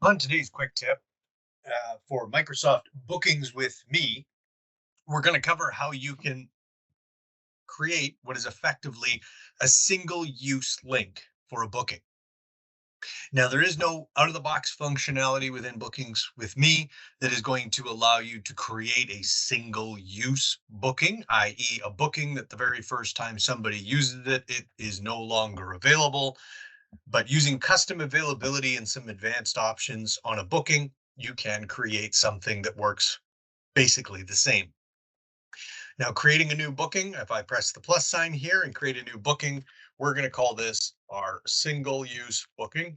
On today's quick tip for Microsoft Bookings with Me, we're going to cover how you can create what is effectively a single use link for a booking. Now, there is no out of the box functionality within Bookings with Me that is going to allow you to create a single use booking, i.e., a booking that the very first time somebody uses it, it is no longer available. But using custom availability and some advanced options on a booking, you can create something that works basically the same. Now, creating a new booking, if I press the plus sign here and create a new booking, we're going to call this our single use booking.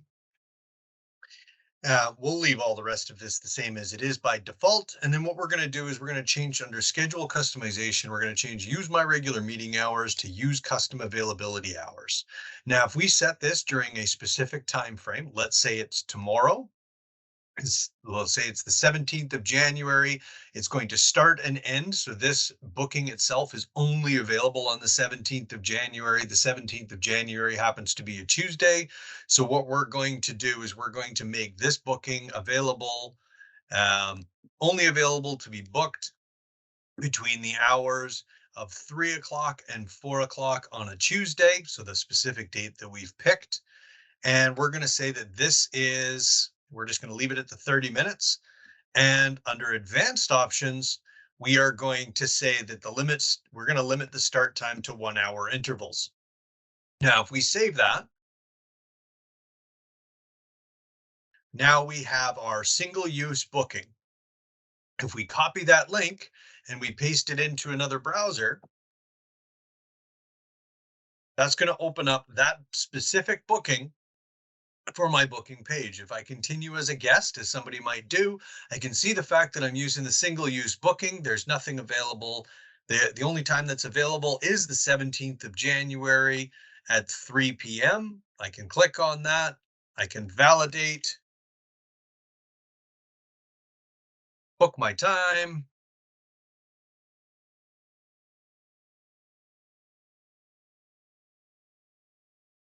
We'll leave all the rest of this the same as it is by default. And then what we're going to do is we're going to change under schedule customization. We're going to change use my regular meeting hours to use custom availability hours. Now, if we set this during a specific time frame, let's say it's tomorrow. Let's say it's the 17th of January. It's going to start and end. So this booking itself is only available on the 17th of January. The 17th of January happens to be a Tuesday. So what we're going to do is we're going to make this booking available, only available to be booked between the hours of 3 o'clock and 4 o'clock on a Tuesday. So the specific date that we've picked. And we're going to say that we're just going to leave it at the 30 minutes. And under advanced options, we are going to say that we're going to limit the start time to 1 hour intervals. Now, if we save that, now we have our single use booking. If we copy that link and we paste it into another browser, that's going to open up that specific booking for my booking page. If I continue as a guest, as somebody might do, I can see the fact that I'm using the single use booking. There's nothing available. The only time that's available is the 17th of January at 3 p.m. I can click on that. I can validate, book my time.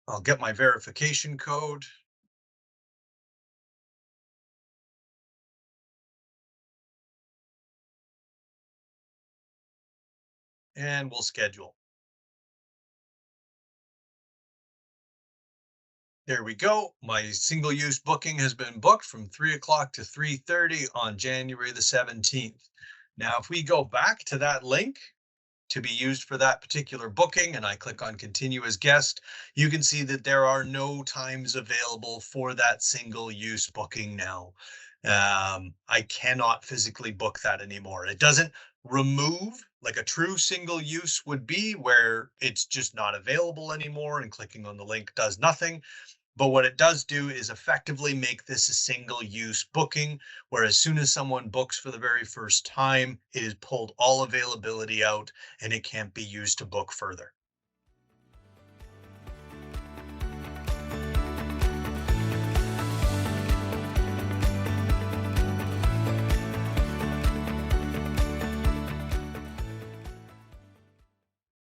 I'll get my verification code. And we'll schedule. There we go. My single use booking has been booked from 3 o'clock to 3:30 on January the 17th. Now, if we go back to that link to be used for that particular booking and I click on continue as guest, you can see that there are no times available for that single use booking now. I cannot physically book that anymore. It doesn't remove like a true single use would be, where it's just not available anymore and clicking on the link does nothing. But what it does do is effectively make this a single use booking, where as soon as someone books for the very first time, it has pulled all availability out and it can't be used to book further.